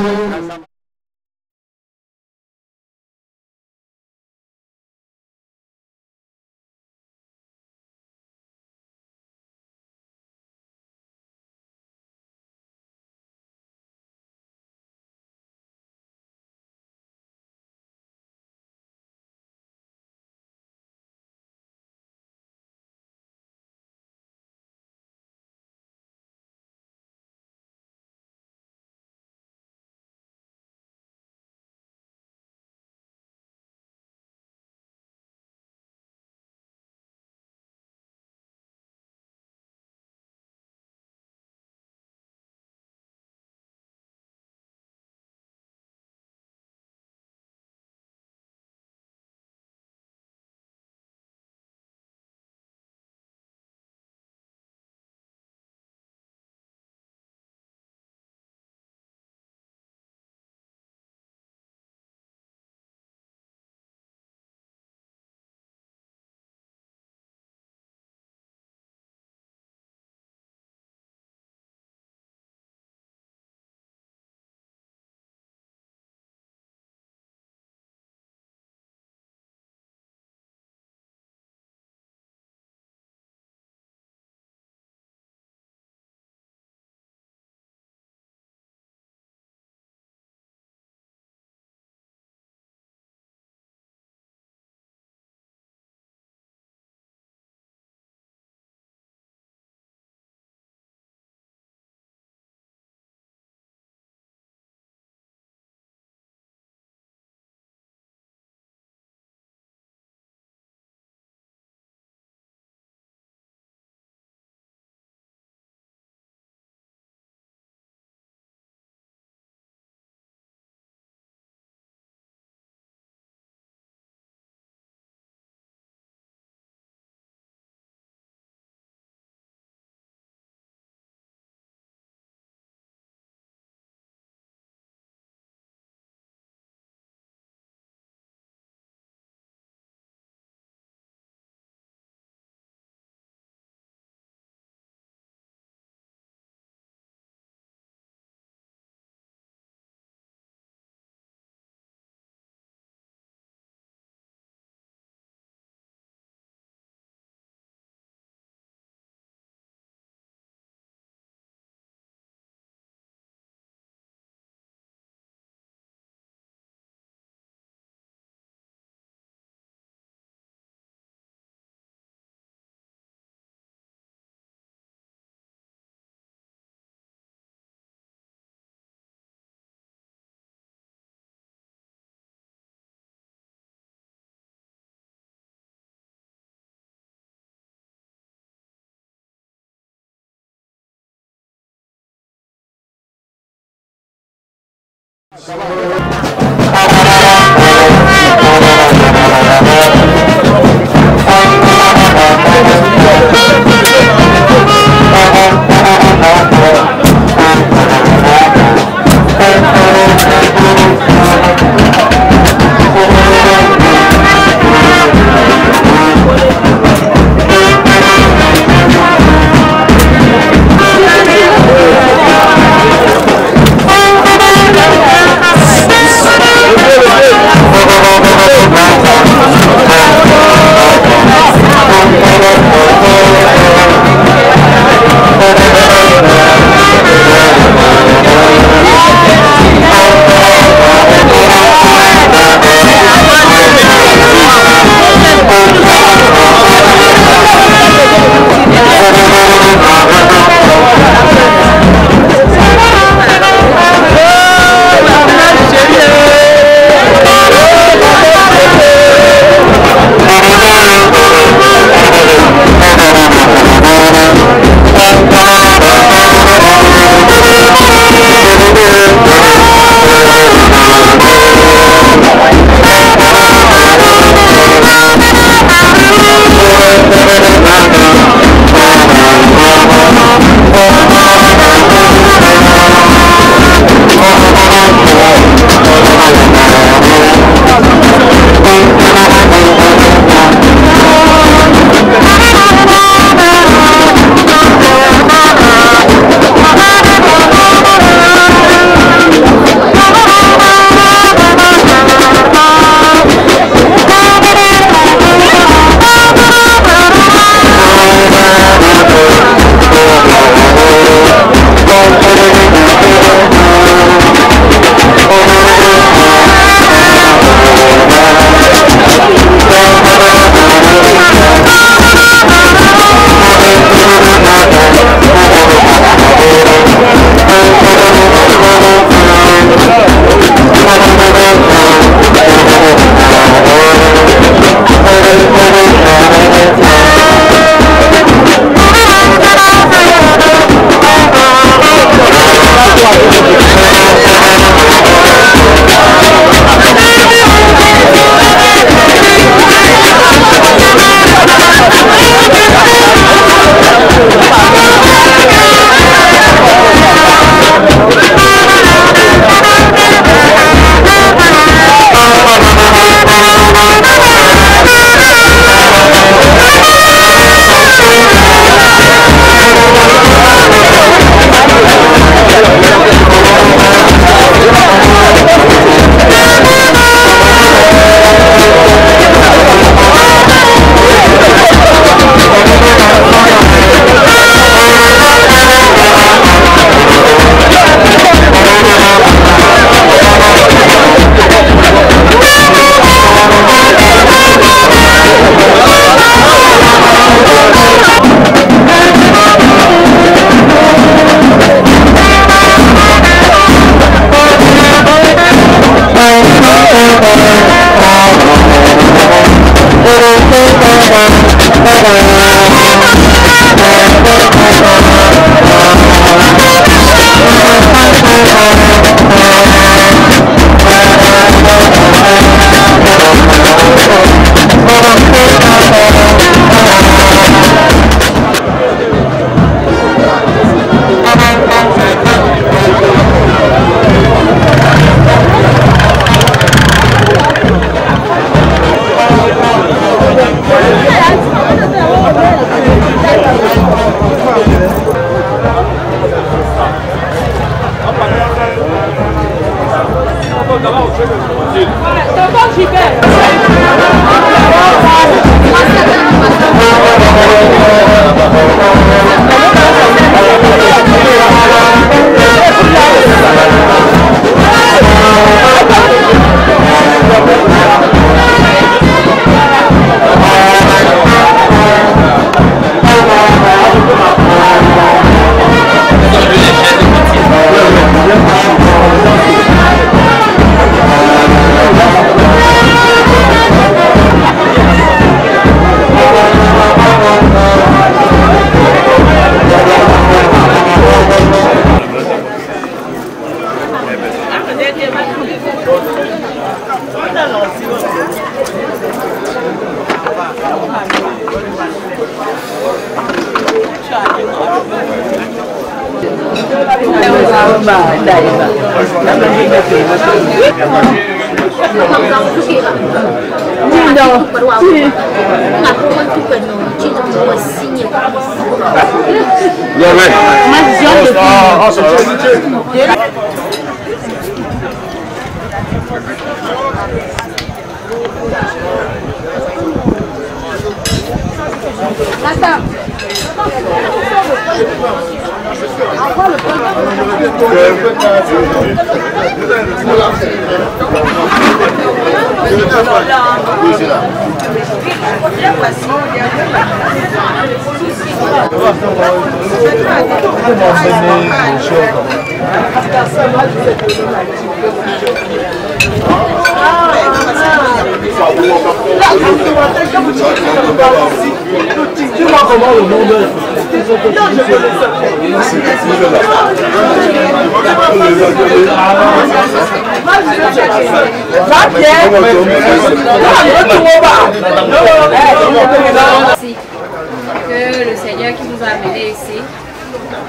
Que le Seigneur qui nous a amenés ici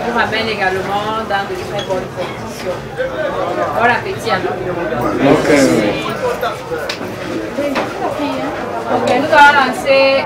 nous ramène également dans de très bonnes conditions. Bon appétit alors. Ok, nous allons lancer.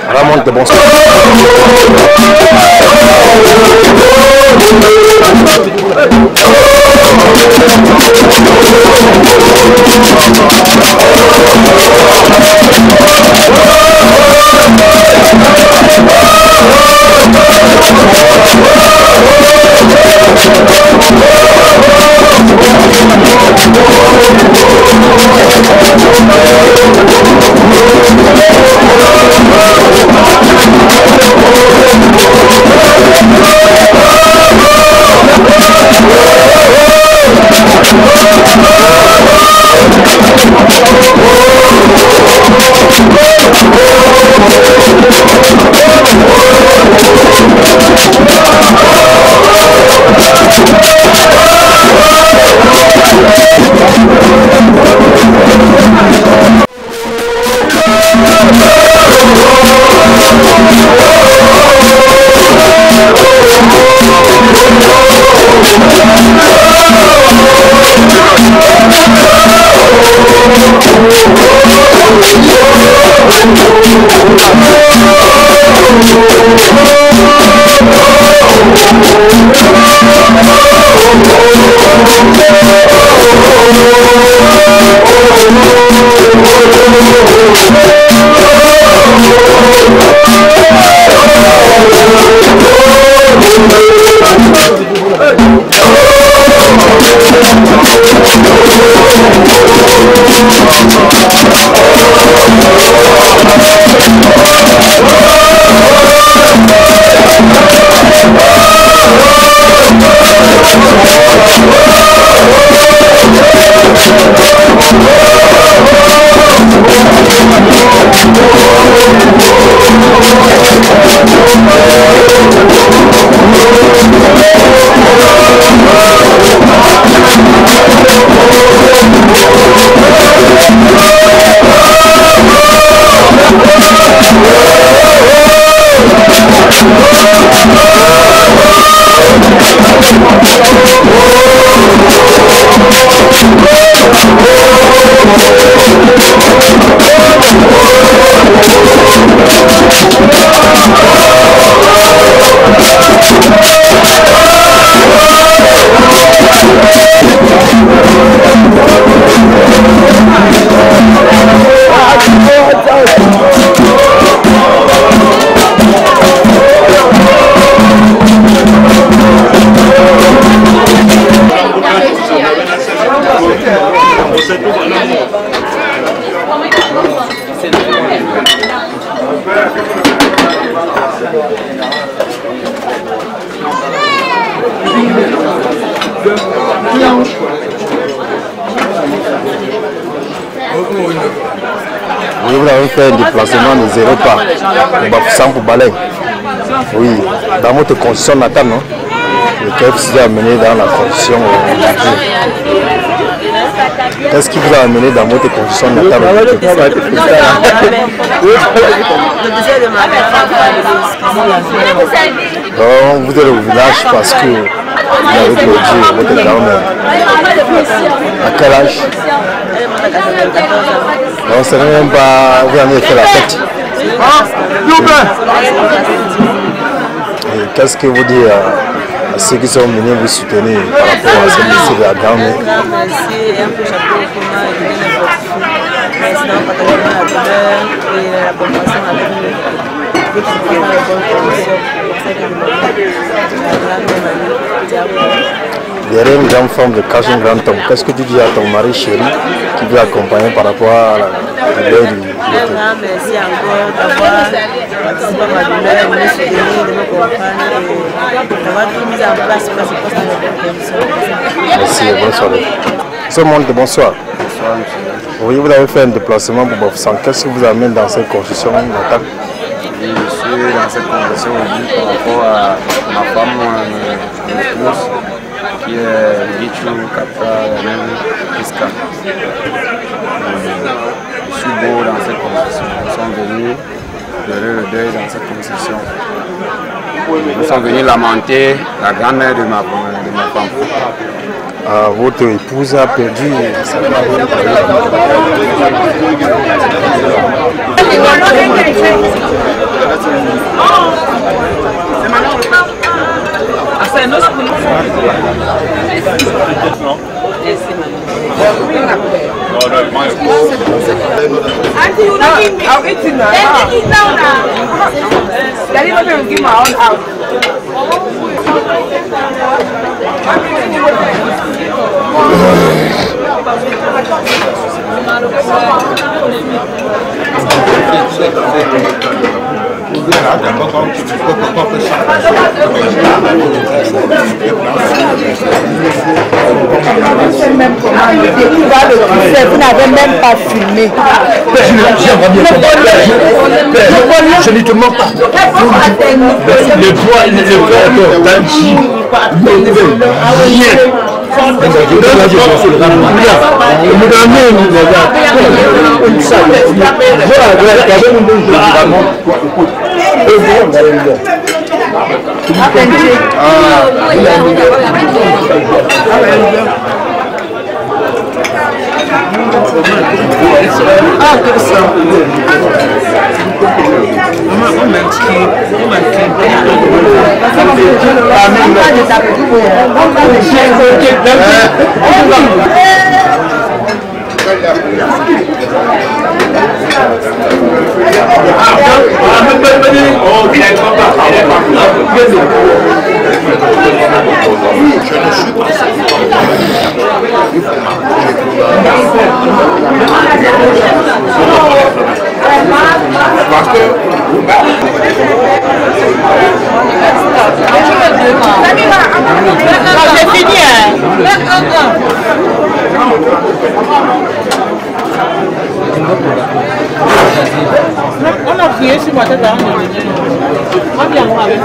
Ramon de bon sens. Oh, Vous avez fait un déplacement de 0 pas pour Balai. Oui, dans votre condition natale, non? Lequel vous a amené dans la condition qu'est-ce qui vous a amené dans votre condition natale? Donc, vous êtes au village parce que vous avez perdu votre grand-mère. À quel âge? Non, c'est même pas vous avez fait la fête. Qu'est-ce que vous dites à ceux qui sont venus vous soutenir par rapport à ce lycée de la grand-mère? Derrière une grande forme de cache un grand homme, qu'est-ce que tu dis à ton mari chéri qui veut accompagner par rapport à la deuil du merci encore d'avoir participé à ma douleur, de me soutenir, de me comprendre et d'avoir tout mis en place pour que je passe dans les bonnes conditions. Merci, bonsoir. Ce monde, bonsoir. Bonsoir, monsieur. Oui, vous avez fait un déplacement pour Bafoussam. Qu'est-ce qui vous amène dans cette condition natale? Oui, je suis dans cette condition aujourd'hui par rapport à ma femme, mon épouse, qui est Gichu Kapta Piska. Je suis beau dans cette condition. Nous sommes venus pleurer le deuil dans cette condition. Nous sommes venus lamenter la grand-mère de ma femme. Votre épouse a perdu sa Vous n'avez même pas filmé. Je ne te mens pas. Le poids, il est Tanchi. J'ai fini, on a prié sur ma tête à un moment. Moi, bien, moi, avec ça.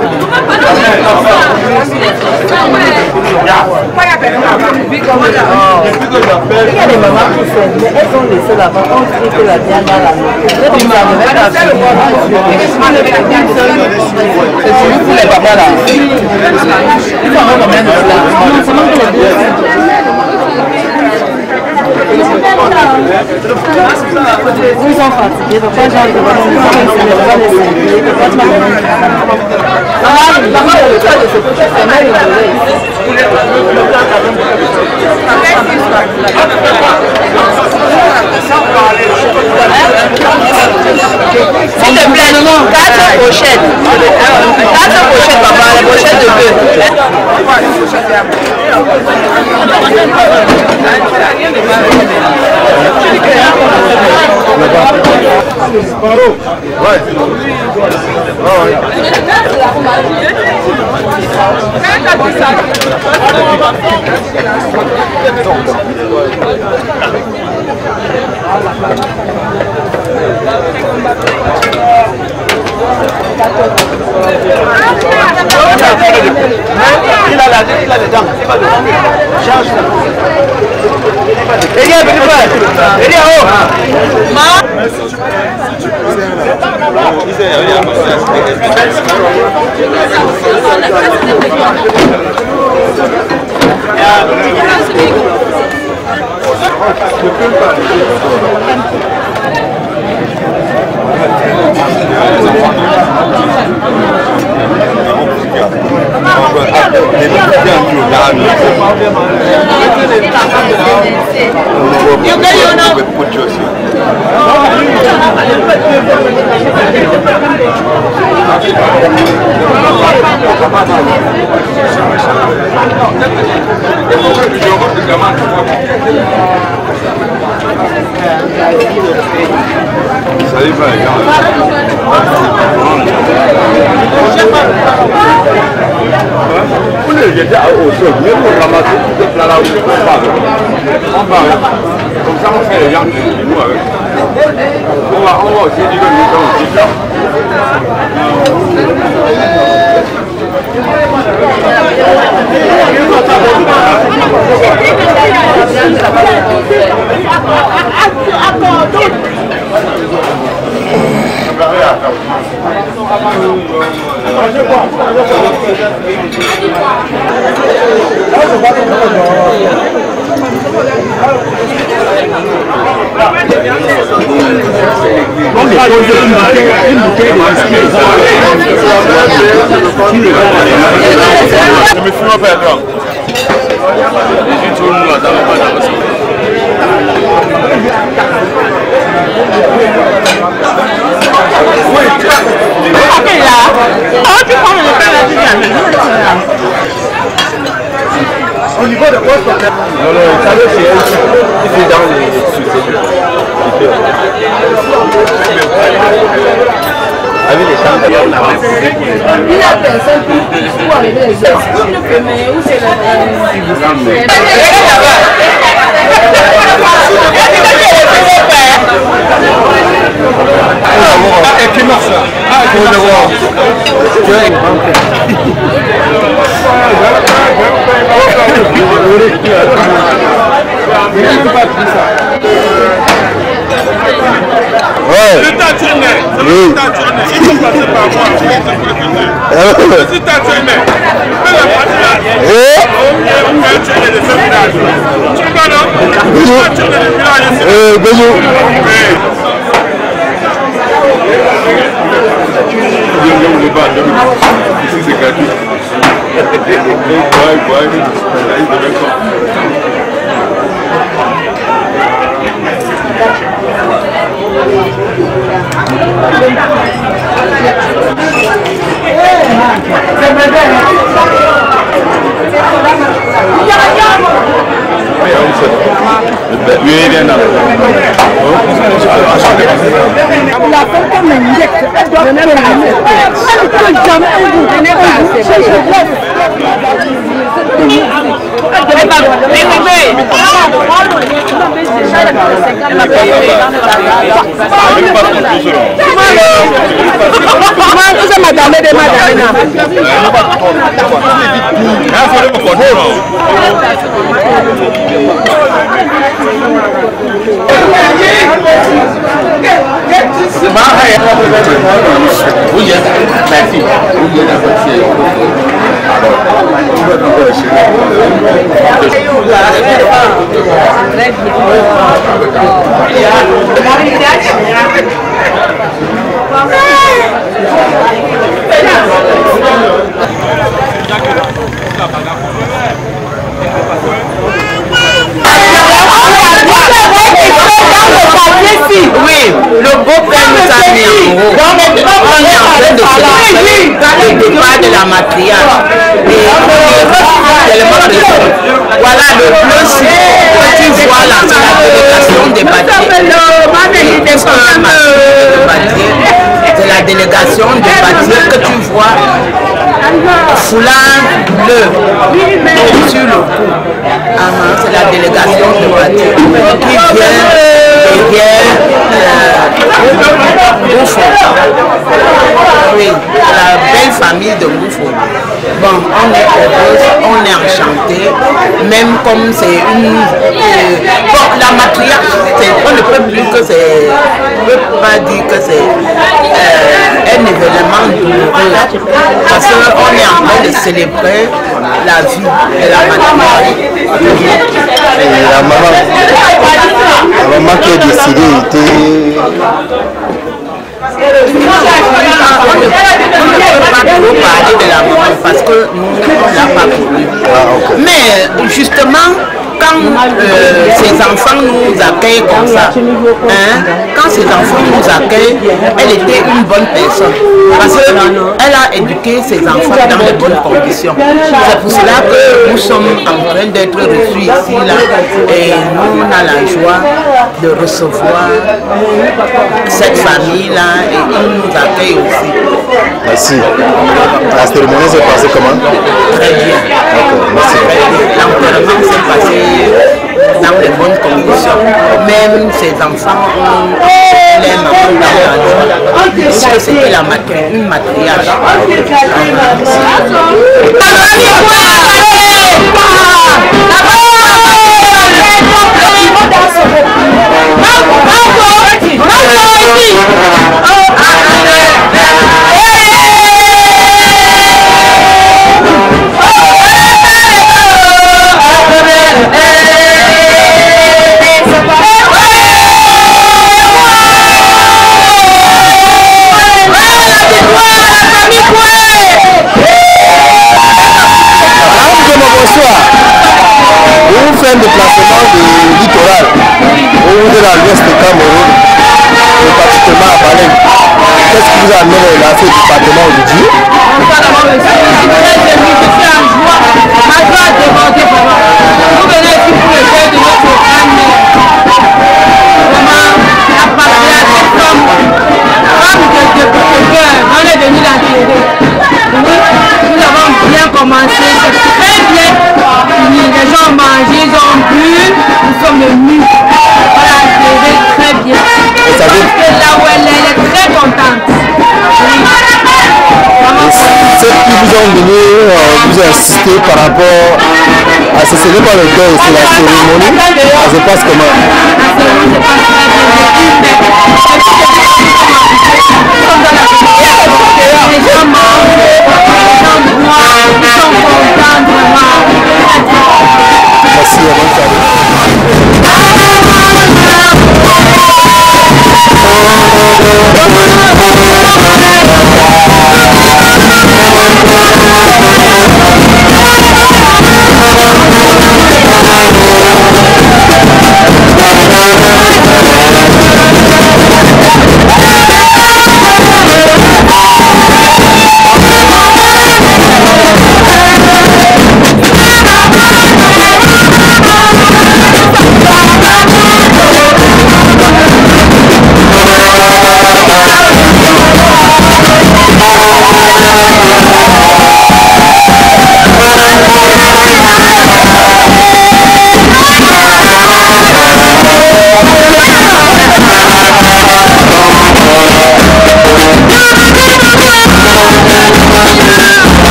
Il y a des mamans qui sont, mais elles ont laissé là-bas, on dit que la viande dans la main. C'est celui pour les papas là. Il faut avoir combien de cela? Non, c'est même que les deux. Ils sont fatigués, donc quand j'arrive devant nous, ils sont s'il te plaît, 4 pochettes. 4 pochettes, papa, les pochettes de bœuf. Il a les dents. Change. Il y a un petit peu. Il y a haut. Salut, les gars. J'étais au sol, mais pour ramasser tout ce plat-là, on parle. Comme ça, on fait les gens chez nous avec. On va aussi dire que nous sommes aussi. Je me suis fait peur. J'ai tout le monde dans le au niveau de quoi non, ça veut c'est dans les avec les chambres, il a personne pour arriver les gens. Mais où c'est Ouais. Oui. Il faut passer par moi. Ici c'est gratuit. Oui, le beau-père nous a mis en haut. On est en train de célébrer le départ de la matriarche. Et tellement de... Voilà le bleu que tu vois là, c'est la délégation des bâtiers. C'est la délégation des bâtiers que tu vois. Foulard bleu sur le cou. C'est la délégation de bâtiers qui vient derrière Bouffon. Oui, la belle famille de Bouffon. Bon, on est heureux, on est enchanté, même comme c'est une... bon, la matriarche, on ne peut plus que c'est... On ne peut pas dire que c'est un événement douloureux, parce qu'on est en train de célébrer la vie de la matriarche. Et la maman qui est décidée était... On ne peut pas trop parler de la maman parce que nous ne l'a pas connue. Mais justement, quand ces enfants nous accueillent comme ça, quand ces enfants nous accueillent, elle était une bonne personne. Parce qu'elle a éduqué ses enfants dans de bonnes conditions. C'est pour cela que nous sommes en train d'être reçus ici, là, et nous, on a la joie de recevoir cette famille-là et ils nous accueillent aussi. Merci. La cérémonie s'est passée comment? Très bien. Merci. L'enterrement s'est passé dans de bonnes conditions. Même ses enfants ont les mamans dans la joie. Parce que c'était une matriarche. Un déplacement du littoral au niveau de l'ouest de Cameroun, et particulièrement à Baleine. Qu'est-ce qui vous a amené dans ce département aujourd'hui? Nous venons ici pour le jeu de notre année. Vraiment, la patriarche comme de cœur, on est venu l'enterrer. Nous avons bien commencé, c'est très bien fini. Les gens ont mangé, ils ont bu, nous sommes venus. On l'a enterré très bien. Je pense que là où elle est très contente. Ceux qui vous ont venu vous insister par rapport à ce n'est pas le deuil, c'est la cérémonie. Ça se passe comment? La cérémonie se passe très bien. Les gens mangent, les gens boivent, ils sont contents vraiment. Vamos